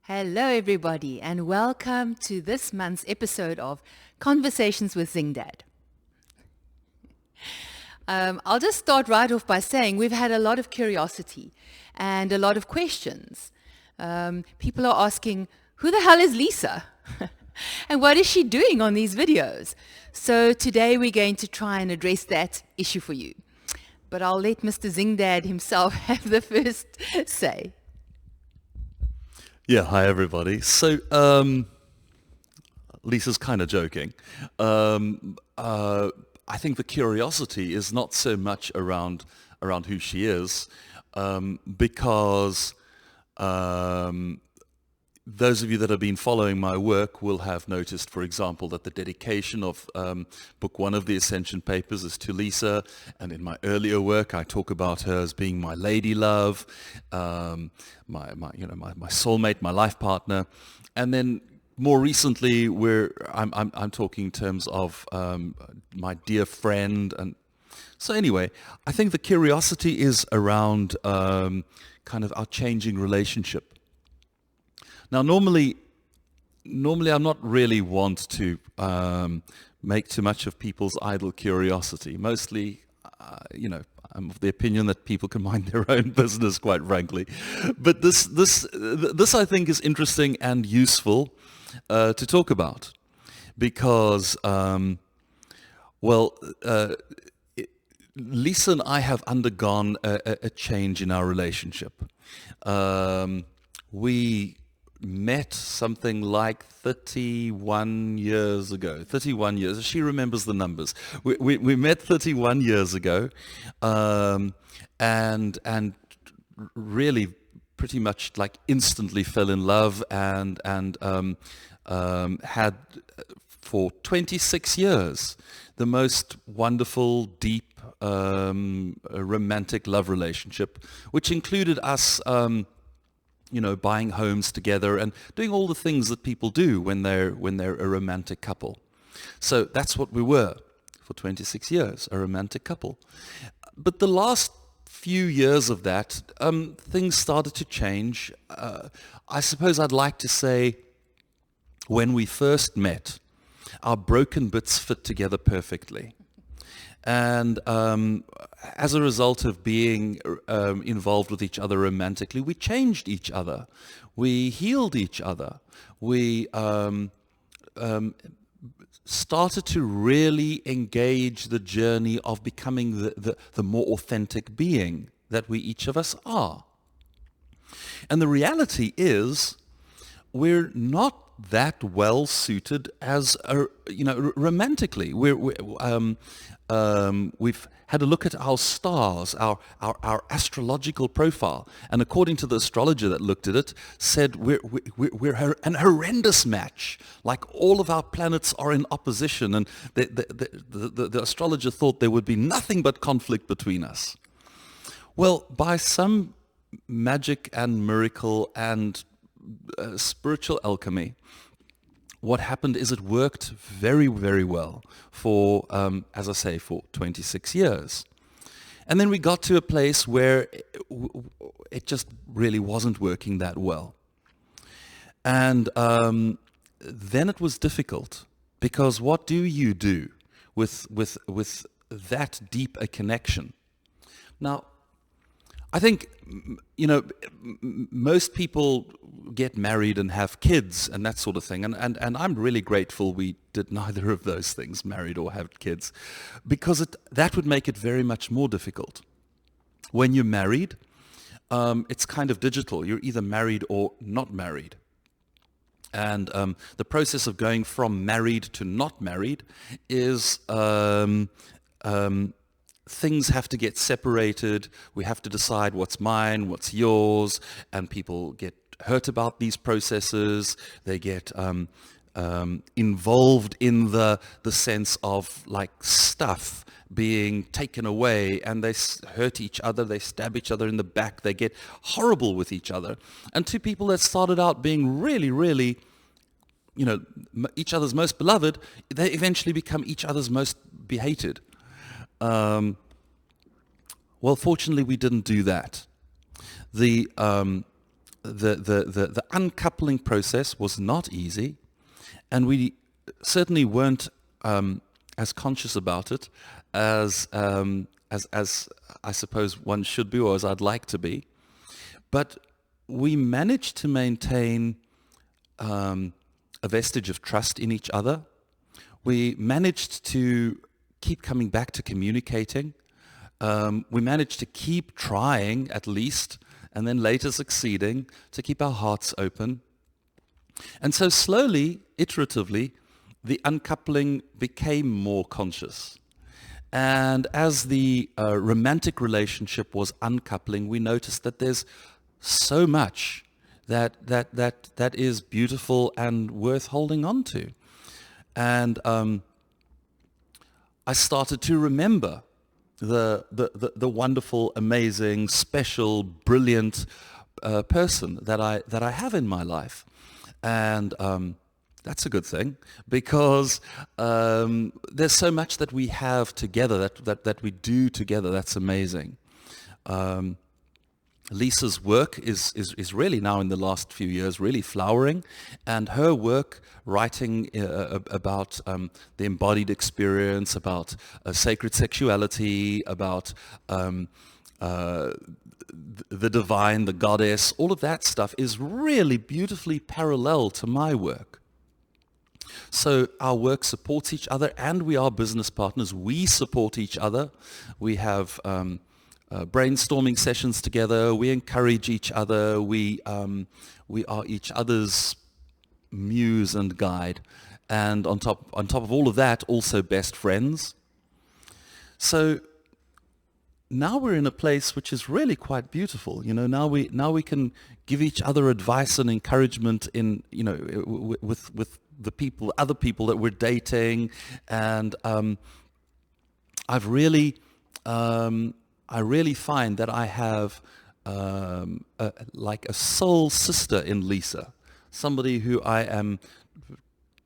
Hello, everybody, and welcome to this month's episode of Conversations with Zingdad. I'll just start right off by saying we've had a lot of curiosity and a lot of questions. People are asking, who the hell is Lisa? And what is she doing on these videos? So today we're going to try and address that issue for you. But I'll let Mr. Zingdad himself have the first say. Yeah, hi everybody. So, Lisa's kind of joking. I think the curiosity is not so much around who she is, because those of you that have been following my work will have noticed, for example, that the dedication of book one of the Ascension Papers is to Lisa, and in my earlier work I talk about her as being my lady love, my soulmate, my life partner, and then more recently I'm talking in terms of my dear friend. And so anyway, I think the curiosity is around kind of our changing relationship. Now, normally I'm not really want to make too much of people's idle curiosity. Mostly, I'm of the opinion that people can mind their own business, quite frankly. But this I think is interesting and useful to talk about because, Lisa and I have undergone a change in our relationship. We met something like 31 years ago. 31 years. She remembers the numbers. We met 31 years ago, and really pretty much like instantly fell in love and had for 26 years the most wonderful, deep, romantic love relationship, which included us buying homes together and doing all the things that people do when they're a romantic couple. So that's what we were for 26 years, a romantic couple. But the last few years of that, things started to change. I suppose I'd like to say when we first met, our broken bits fit together perfectly. And as a result of being involved with each other romantically, we changed each other. We healed each other. We started to really engage the journey of becoming the more authentic being that we each of us are. And the reality is, we're not that well suited as romantically. We've had a look at our stars, our astrological profile, and according to the astrologer that looked at it, said we're an horrendous match. Like all of our planets are in opposition, and the astrologer thought there would be nothing but conflict between us. Well, by some magic and miracle and spiritual alchemy, what happened is it worked very, very well for, as I say, for 26 years. And then we got to a place where it just really wasn't working that well. And then it was difficult, because what do you do with that deep a connection? Now, I think, most people get married and have kids and that sort of thing. And I'm really grateful we did neither of those things, married or have kids, because that would make it very much more difficult. When you're married, it's kind of digital. You're either married or not married. And the process of going from married to not married is things have to get separated. We have to decide what's mine, what's yours, and people get hurt about these processes. They get involved in the sense of like stuff being taken away, and they hurt each other, they stab each other in the back, they get horrible with each other. And two people that started out being really, really, each other's most beloved, they eventually become each other's most hated. Well, fortunately, we didn't do that. The the uncoupling process was not easy, and we certainly weren't as conscious about it as I suppose one should be, or as I'd like to be. But we managed to maintain a vestige of trust in each other. We managed to keep coming back to communicating. We managed to keep trying, at least, and then later succeeding, to keep our hearts open. And so slowly, iteratively, the uncoupling became more conscious. And as the romantic relationship was uncoupling, we noticed that there's so much that is beautiful and worth holding on to. And I started to remember the wonderful, amazing, special, brilliant person that I have in my life. And that's a good thing, because there's so much that we have together, that we do together, that's amazing. Lisa's work is really now, in the last few years, really flowering, and her work writing about the embodied experience, about sacred sexuality, about the divine, the goddess, all of that stuff is really beautifully parallel to my work. So our work supports each other, and we are business partners. We support each other. We have brainstorming sessions together. We encourage each other. We are each other's muse and guide. And on top of all of that, also best friends. So now we're in a place which is really quite beautiful. Now we can give each other advice and encouragement in, with the other people that we're dating. And I really find that I have like a soul sister in Lisa, somebody who I am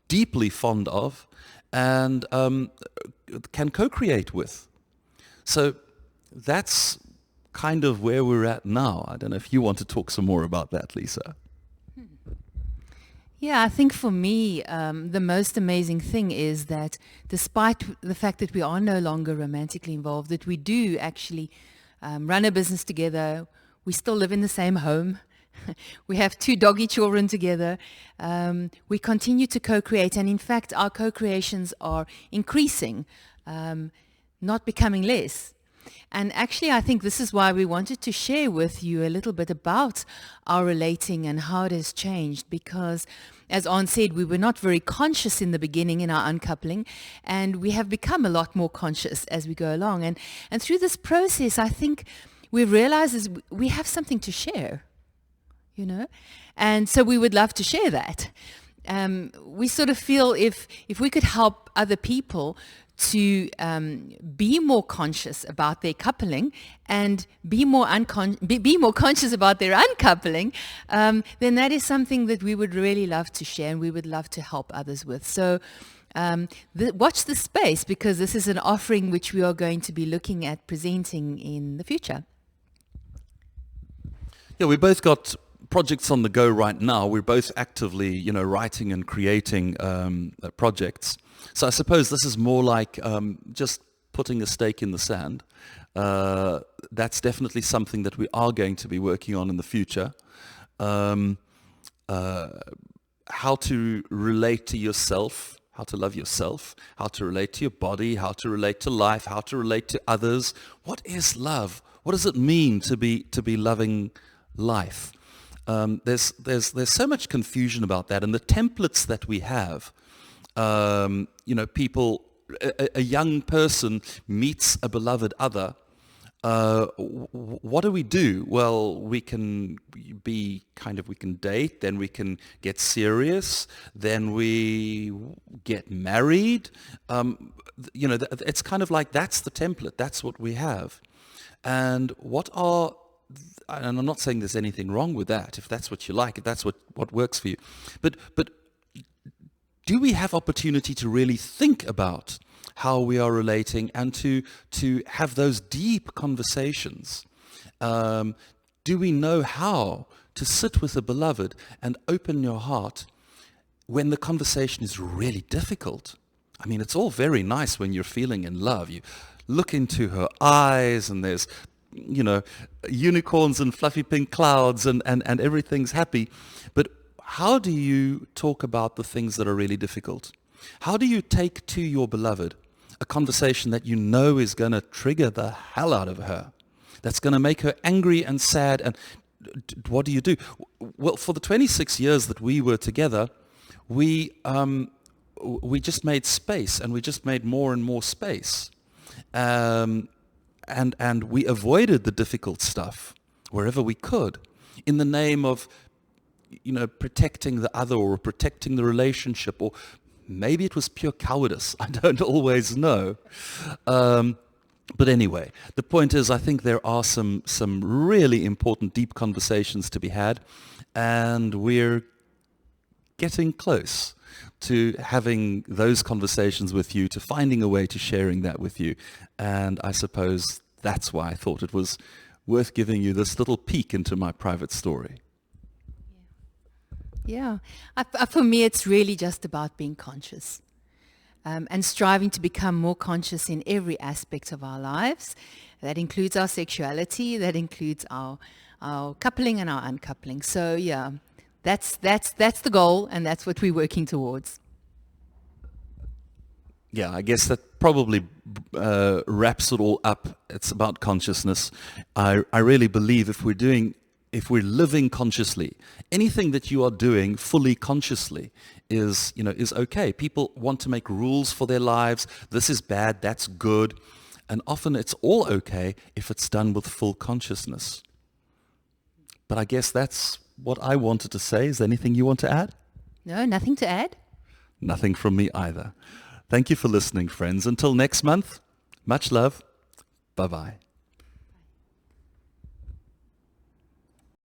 deeply fond of and can co-create with. So that's kind of where we're at now. I don't know if you want to talk some more about that, Lisa. Yeah, I think for me, the most amazing thing is that despite the fact that we are no longer romantically involved, that we do actually run a business together. We still live in the same home. We have 2 doggy children together. We continue to co-create, and in fact, our co-creations are increasing, not becoming less. And actually, I think this is why we wanted to share with you a little bit about our relating and how it has changed, because as Anne said, we were not very conscious in the beginning in our uncoupling, and we have become a lot more conscious as we go along. And through this process, I think we realize we have something to share, and so we would love to share that. We sort of feel if we could help other people to be more conscious about their coupling and be more conscious about their uncoupling, then that is something that we would really love to share and we would love to help others with. So watch the space, because this is an offering which we are going to be looking at presenting in the future. Yeah, we both got projects on the go right now. We're both actively, writing and creating projects. So I suppose this is more like just putting a stake in the sand. That's definitely something that we are going to be working on in the future. How to relate to yourself, how to love yourself, how to relate to your body, how to relate to life, how to relate to others. What is love? What does it mean to be loving life? There's so much confusion about that, and the templates that we have. People, a young person meets a beloved other. What do? Well, we can date, then we can get serious, then we get married. It's kind of like that's the template. That's what we have. And and I'm not saying there's anything wrong with that, if that's what you like, if that's what works for you. But do we have opportunity to really think about how we are relating and to have those deep conversations? Do we know how to sit with a beloved and open your heart when the conversation is really difficult. I mean, it's all very nice when you're feeling in love. You look into her eyes and there's, unicorns and fluffy pink clouds and everything's happy. But how do you talk about the things that are really difficult? How do you take to your beloved a conversation that you know is going to trigger the hell out of her, that's going to make her angry and sad? And what do you do? Well, for the 26 years that we were together, we just made space, and we just made more and more space. And we avoided the difficult stuff wherever we could in the name of, protecting the other or protecting the relationship, or maybe it was pure cowardice. I don't always know. But anyway, the point is, I think there are some really important, deep conversations to be had, and we're getting close to having those conversations with you, to finding a way to sharing that with you. And I suppose that's why I thought it was worth giving you this little peek into my private story. Yeah. For me, it's really just about being conscious, and striving to become more conscious in every aspect of our lives. That includes our sexuality, that includes our coupling and our uncoupling. So yeah, that's the goal, and that's what we're working towards. Yeah, I guess that probably wraps it all up. It's about consciousness. I really believe if we're living consciously, anything that you are doing fully consciously is okay. People want to make rules for their lives. This is bad, that's good. And often it's all okay if it's done with full consciousness. But I guess that's what I wanted to say. Is there anything you want to add? No, nothing to add. Nothing from me either. Thank you for listening, friends. Until next month, much love. Bye-bye.